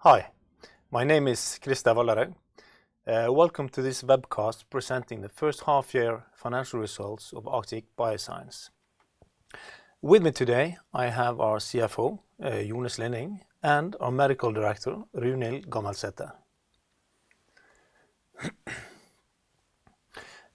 Hi, my name is Christer Valderhaug. Welcome to this webcast presenting the first half-year financial results of Arctic Bioscience. With me today I have our CFO, Jonas Linding, and our Medical Director, Runhild Gammelsæter.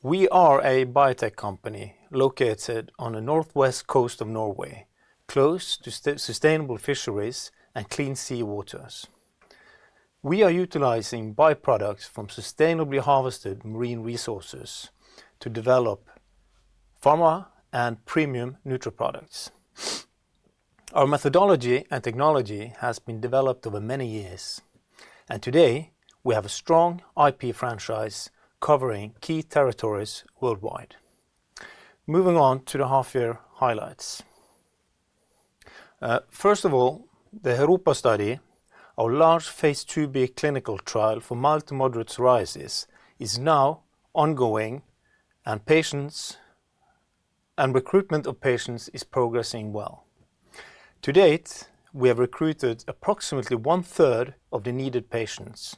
We are a biotech company located on the northwest coast of Norway, close to sustainable fisheries and clean sea waters. We are utilizing byproducts from sustainably harvested marine resources to develop pharma and premium nutriproducts. Our methodology and technology has been developed over many years, and today we have a strong IP franchise covering key territories worldwide. Moving on to the half-year highlights. First of all, the HeRoPA study, our large phase 2b clinical trial for mild to moderate psoriasis, is now ongoing and recruitment of patients is progressing well. To date, we have recruited approximately 1/3 of the needed patients,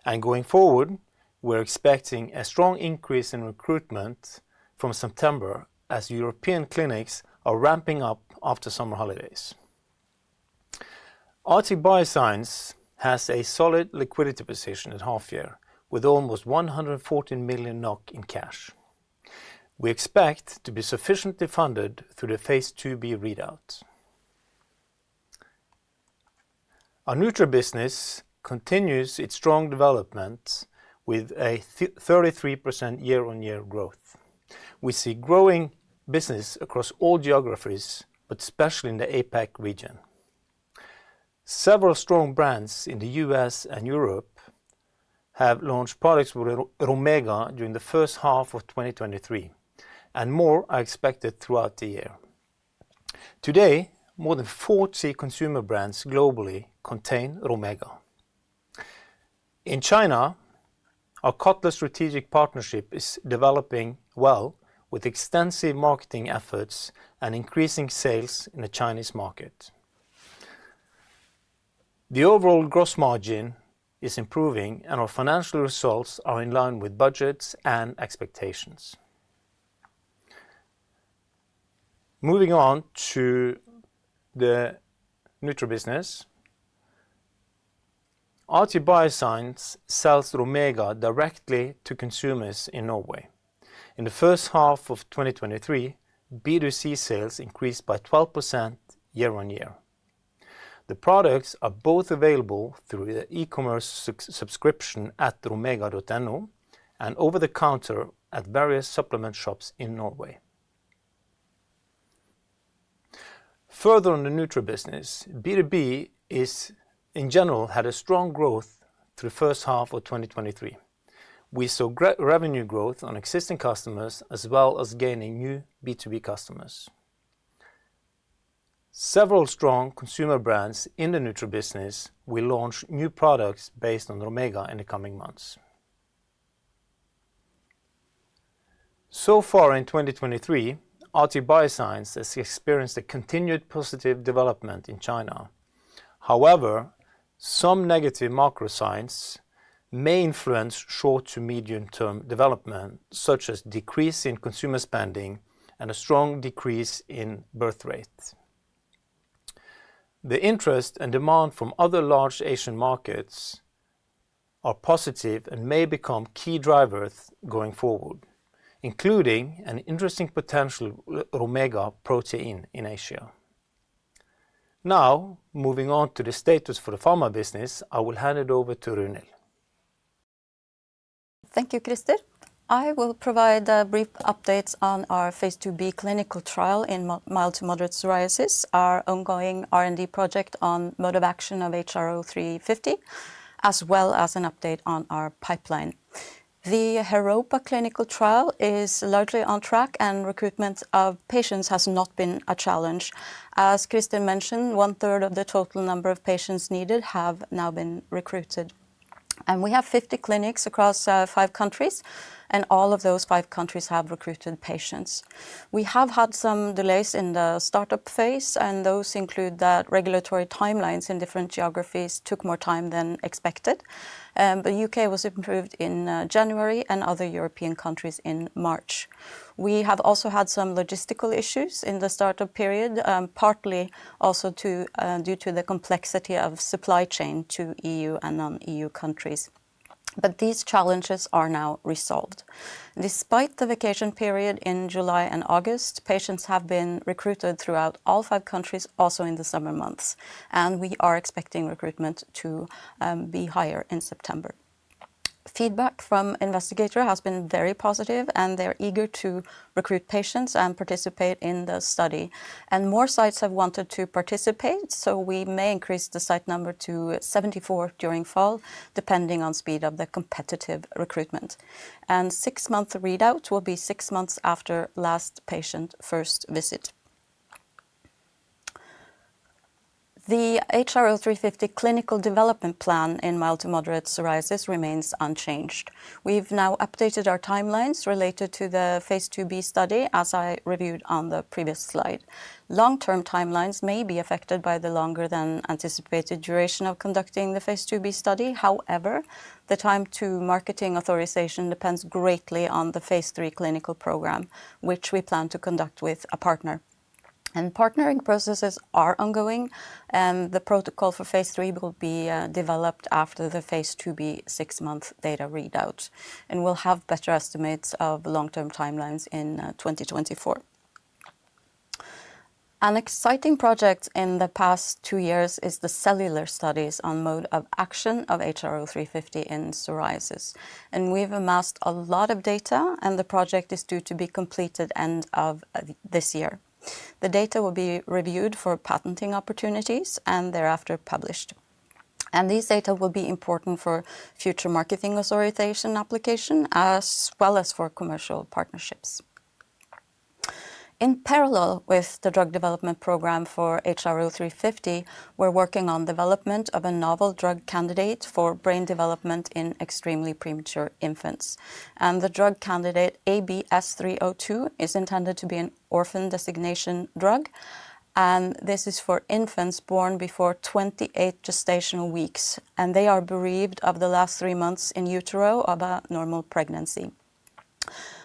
and going forward, we're expecting a strong increase in recruitment from September as European clinics are ramping up after summer holidays. Arctic Bioscience has a solid liquidity position at half year with almost 114 million NOK in cash. We expect to be sufficiently funded through the phase 2b readout. Our Nutra business continues its strong development with a 33% year-on-year growth. We see growing business across all geographies, but especially in the APAC region. Several strong brands in the US and Europe have launched products with Romega during the first half of 2023, and more are expected throughout the year. Today, more than 40 consumer brands globally contain Romega. In China, our Kotler strategic partnership is developing well with extensive marketing efforts and increasing sales in the Chinese market. The overall gross margin is improving and our financial results are in line with budgets and expectations. Moving on to the Nutra business. Arctic Bioscience sells Romega directly to consumers in Norway. In the first half of 2023, B2C sales increased by 12% year-on-year. The products are both available through the e-commerce subscription at romega.no and over the counter at various supplement shops in Norway. Further on the Nutra business, B2B is in general had a strong growth through the first half of 2023. We saw revenue growth on existing customers as well as gaining new B2B customers. Several strong consumer brands in the Nutra business will launch new products based on Romega in the coming months. So far in 2023, Arctic Bioscience has experienced a continued positive development in China. However, some negative macro signs may influence short to medium term development, such as decrease in consumer spending and a strong decrease in birth rate. The interest and demand from other large Asian markets are positive and may become key drivers going forward, including an interesting potential Romega protein in Asia. Now, moving on to the status for the pharma business, I will hand it over to Runhild. Thank you, Christer. I will provide brief updates on our phase 2b clinical trial in mild to moderate psoriasis, our ongoing R&D project on mode of action of HRO 350, as well as an update on our pipeline. The HeRoPA clinical trial is largely on track and recruitment of patients has not been a challenge. As Christer mentioned, 1/3 of the total number of patients needed have now been recruited. And we have 50 clinics across 5 countries, and all of those 5 countries have recruited patients. We have had some delays in the startup phase, and those include that regulatory timelines in different geographies took more time than expected. But UK was improved in January and other European countries in March. We have also had some logistical issues in the startup period, partly also due to the complexity of supply chain to EU and non-EU countries. But these challenges are now resolved. Despite the vacation period in July and August, patients have been recruited throughout all 5 countries, also in the summer months, and we are expecting recruitment to be higher in September. Feedback from investigators has been very positive, and they're eager to recruit patients and participate in the study. And more sites have wanted to participate, so we may increase the site number to 74 during fall, depending on speed of the competitive recruitment. And 6-month readout will be 6 months after last patient first visit. The HRO350 clinical development plan in mild to moderate psoriasis remains unchanged. We've now updated our timelines related to the phase 2b study, as I reviewed on the previous slide. Long-term timelines may be affected by the longer than anticipated duration of conducting the phase 2b study. However, the time to marketing authorization depends greatly on the phase 3 clinical program, which we plan to conduct with a partner. And partnering processes are ongoing, and the protocol for phase 3 will be developed after the phase 2b 6-month data readout, and we'll have better estimates of long-term timelines in 2024. An exciting project in the past 2 years is the cellular studies on mode of action of HRO350 in psoriasis. And we've amassed a lot of data, and the project is due to be completed end of this year. The data will be reviewed for patenting opportunities and thereafter published. And these data will be important for future marketing authorization application as well as for commercial partnerships. In parallel with the drug development program for HRO350, we're working on development of a novel drug candidate for brain development in extremely premature infants. And the drug candidate ABS302 is intended to be an orphan designation drug, and this is for infants born before 28 gestational weeks, and they are bereaved of the last 3 months in utero of a normal pregnancy.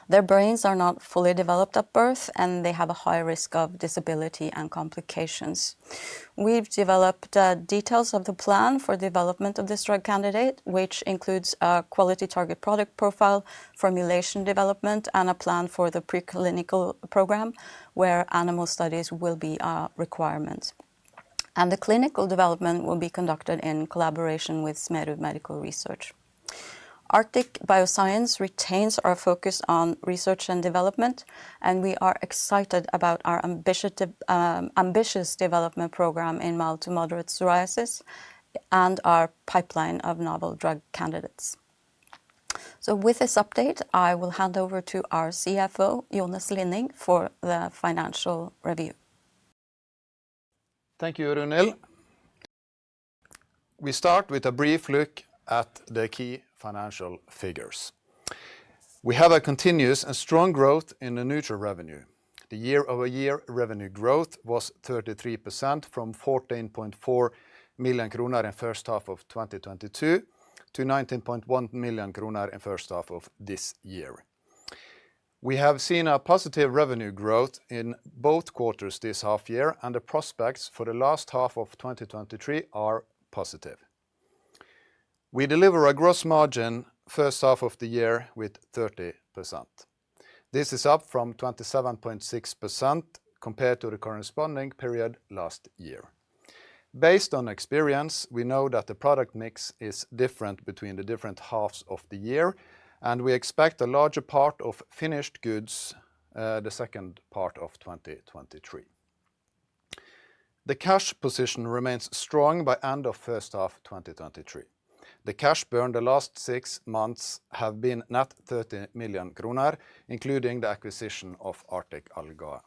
Their brains are not fully developed at birth, and they have a high risk of disability and complications. We've developed details of the plan for development of this drug candidate, which includes a quality target product profile, formulation development, and a plan for the preclinical program, where animal studies will be a requirement. And the clinical development will be conducted in collaboration with Smerud Medical Research. Arctic Bioscience retains our focus on research and development, and we are excited about our ambitious development program in mild to moderate psoriasis and our pipeline of novel drug candidates. So with this update, I will hand over to our CFO, Jonas Linning, for the financial review. Thank you, Runhild. We start with a brief look at the key financial figures. We have a continuous and strong growth in the Nutra revenue. The year-over-year revenue growth was 33% from 14.4 million kroner in first half of 2022 to 19.1 million kroner in first half of this year. We have seen a positive revenue growth in both quarters this half year, and the prospects for the last half of 2023 are positive. We deliver a gross margin first half of the year with 30%. This is up from 27.6% compared to the corresponding period last year. Based on experience, we know that the product mix is different between the different halves of the year, and we expect a larger part of finished goods the second part of 2023. The cash position remains strong by end of first half 2023. The cash burn the last 6 months have been net 30 million kroner, including the acquisition of Arctic Algae.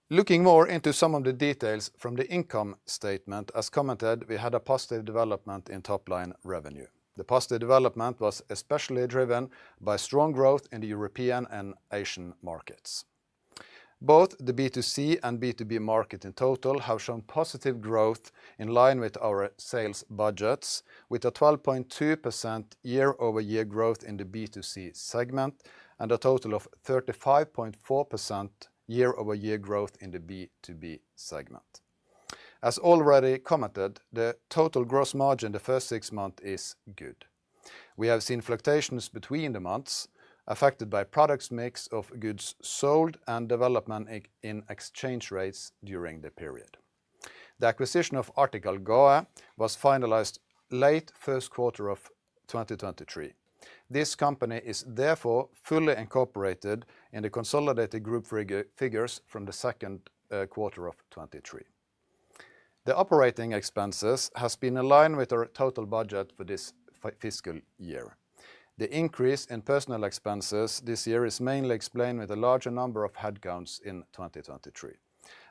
Looking more into some of the details from the income statement, as commented, we had a positive development in top line revenue. The positive development was especially driven by strong growth in the European and Asian markets. Both the B2C and B2B market in total have shown positive growth in line with our sales budgets, with a 12.2% year-over-year growth in the B2C segment and a total of 35.4% year-over-year growth in the B2B segment. As already commented, the total gross margin the first 6 months is good. We have seen fluctuations between the months, affected by products mix of goods sold and development in exchange rates during the period. The acquisition of Arctic Algae was finalized late first quarter of 2023. This company is therefore fully incorporated in the consolidated group figures from the second quarter of 2023. The operating expenses has been in line with our total budget for this fiscal year. The increase in personnel expenses this year is mainly explained with a larger number of headcounts in 2023,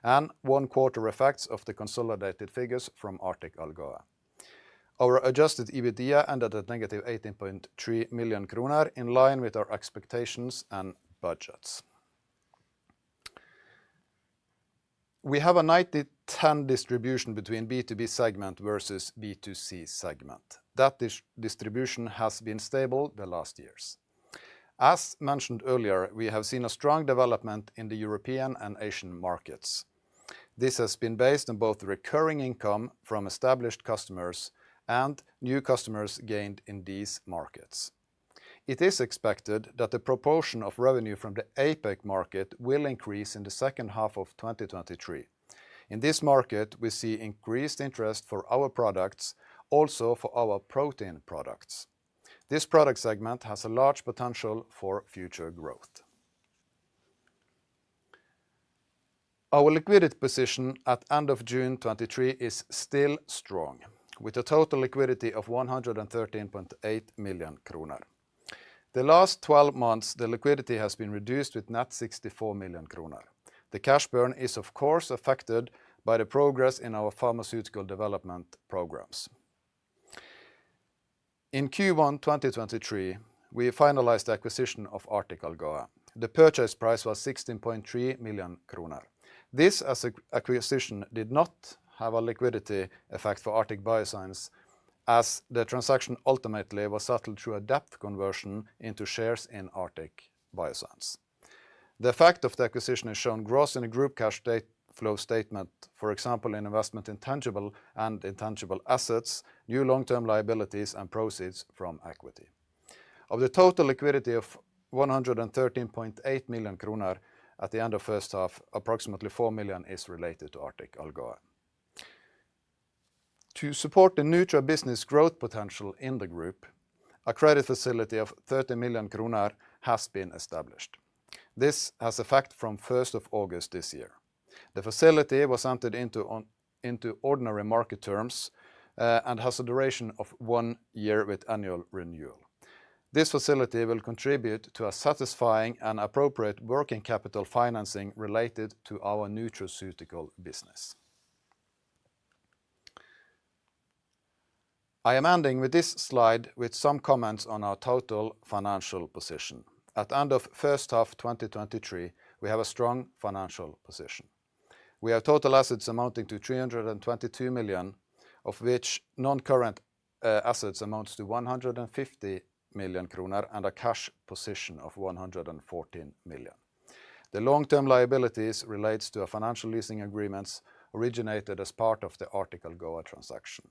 and 1 quarter effects of the consolidated figures from Arctic Algae. Our adjusted EBITDA ended at negative 18.3 million kroner, in line with our expectations and budgets. We have a 90-10 distribution between B2B segment versus B2C segment. That distribution has been stable the last years. As mentioned earlier, we have seen a strong development in the European and Asian markets. This has been based on both recurring income from established customers and new customers gained in these markets. It is expected that the proportion of revenue from the APAC market will increase in the second half of 2023. In this market, we see increased interest for our products, also for our protein products. This product segment has a large potential for future growth. Our liquidity position at end of June 2023 is still strong, with a total liquidity of 113.8 million kroner. The last 12 months, the liquidity has been reduced with net 64 million kroner. The cash burn is of course affected by the progress in our pharmaceutical development programs. In Q1 2023, we finalized the acquisition of Arctic Algae. The purchase price was 16.3 million kroner. This acquisition did not have a liquidity effect for Arctic Bioscience, as the transaction ultimately was settled through a debt conversion into shares in Arctic Bioscience. The effect of the acquisition is shown gross in the group cash flow statement, for example, in investment in tangible and intangible assets, new long-term liabilities, and proceeds from equity. Of the total liquidity of 113.8 million kroner at the end of first half, approximately 4 million is related to Arctic Algae. To support the Nutra business growth potential in the group, a credit facility of 30 million kroner has been established. This has effect from 1st of August this year. The facility was entered into ordinary market terms and has a duration of 1 year with annual renewal. This facility will contribute to a satisfying and appropriate working capital financing related to our nutraceutical business. I am ending with this slide with some comments on our total financial position. At the end of first half 2023, we have a strong financial position. We have total assets amounting to 322 million, of which non-current assets amounts to 150 million kroner and a cash position of 114 million. The long-term liabilities relates to a financial leasing agreements originated as part of the Arctic Algae transaction.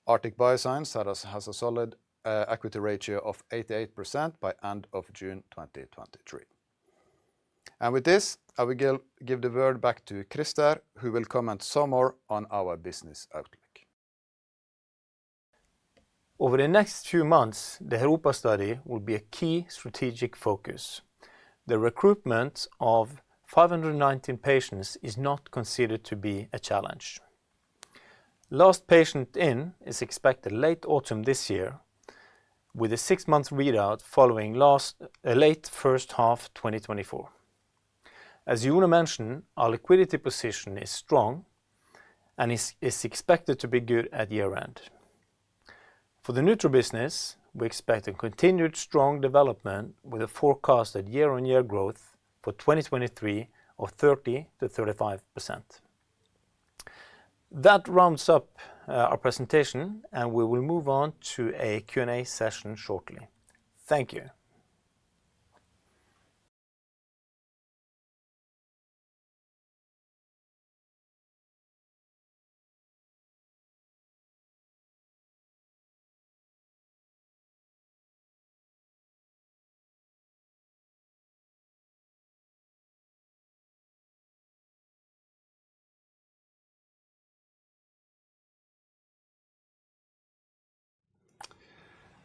Arctic Bioscience has a solid equity ratio of 88% by end of June 2023. And with this, I will give the word back to Christer, who will comment some more on our business outlook. Over the next few months, the HeROPA study will be a key strategic focus. The recruitment of 519 patients is not considered to be a challenge. Last patient in is expected late autumn this year, with a 6-month readout following late first half 2024. As Jone mentioned, our liquidity position is strong and is expected to be good at year-end. For the Nutra business, we expect a continued strong development with a forecasted year-on-year growth for 2023 of 30 to 35%. That rounds up our presentation, and we will move on to a Q&A session shortly. Thank you.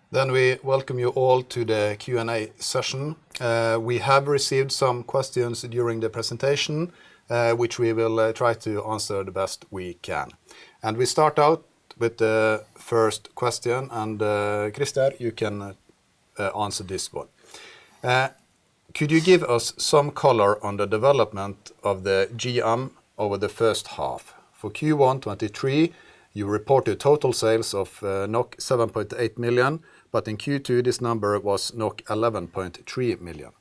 Then we welcome you all to the Q&A session. We have received some questions during the presentation, which we will try to answer the best we can. And we start out with the first question, and Christer, you can answer this one. Could you give us some color on the development of the GM over the first half? For Q1 23, you reported total sales of 7.8 million, but in Q2 this number was 11.3 million.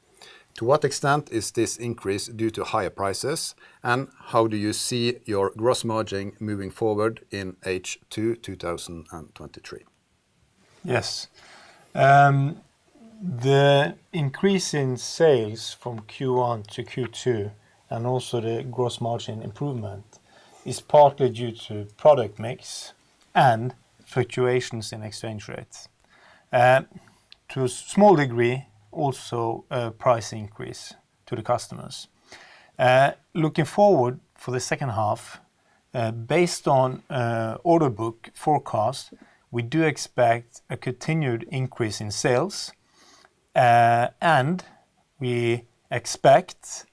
To what extent is this increase due to higher prices, and how do you see your gross margin moving forward in H2 2023? Yes. The increase in sales from Q1 to Q2 and also the gross margin improvement is partly due to product mix and fluctuations in exchange rates. To a small degree, also a price increase to the customers. Looking forward for the second half, based on order book forecast, we do expect a continued increase in sales, and we expect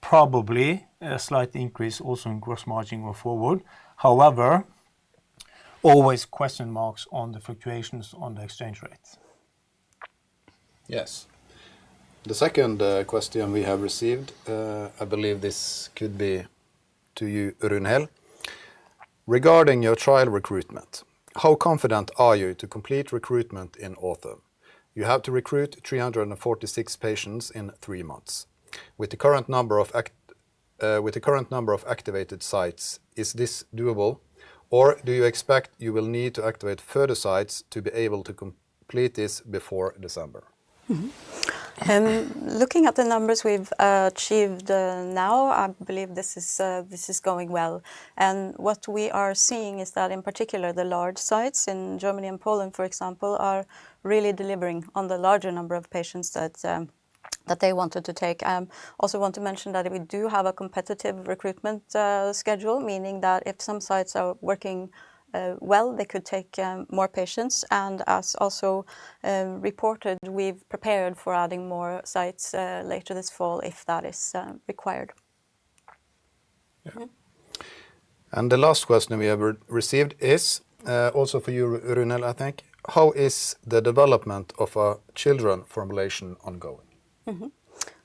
probably a slight increase also in gross margin going forward. However, always question marks on the fluctuations on the exchange rates. Yes. The second question we have received, I believe this could be to you, Runhild. Regarding your trial recruitment, how confident are you to complete recruitment in autumn? You have to recruit 346 patients in 3 months. With the current number of activated sites, is this doable? Or do you expect you will need to activate further sites to be able to complete this before December? Looking at the numbers we've achieved now, I believe this is going well. And what we are seeing is that in particular the large sites in Germany and Poland, for example, are really delivering on the larger number of patients that they wanted to take. Also want to mention that we do have a competitive recruitment schedule, meaning that if some sites are working well, they could take more patients. And as also reported, we've prepared for adding more sites later this fall if that is required. Yeah. And the last question we have received is also for you, Runhild, I think. How is the development of a children formulation ongoing?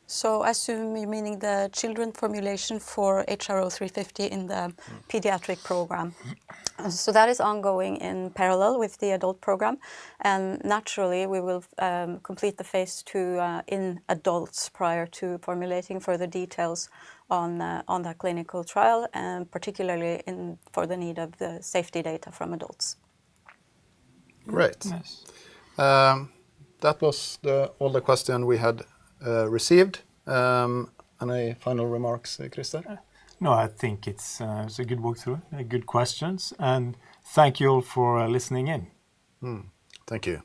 So I assume you're meaning the children formulation for HRO 350 in the pediatric program. So that is ongoing in parallel with the adult program, and naturally we will complete the phase 2 in adults prior to formulating further details on that clinical trial, and particularly for the need of the safety data from adults. Great. Yes. That was all the questions we had received. Any final remarks, Christer? No, I think it's a good walkthrough, good questions, and thank you all for listening in. Thank you.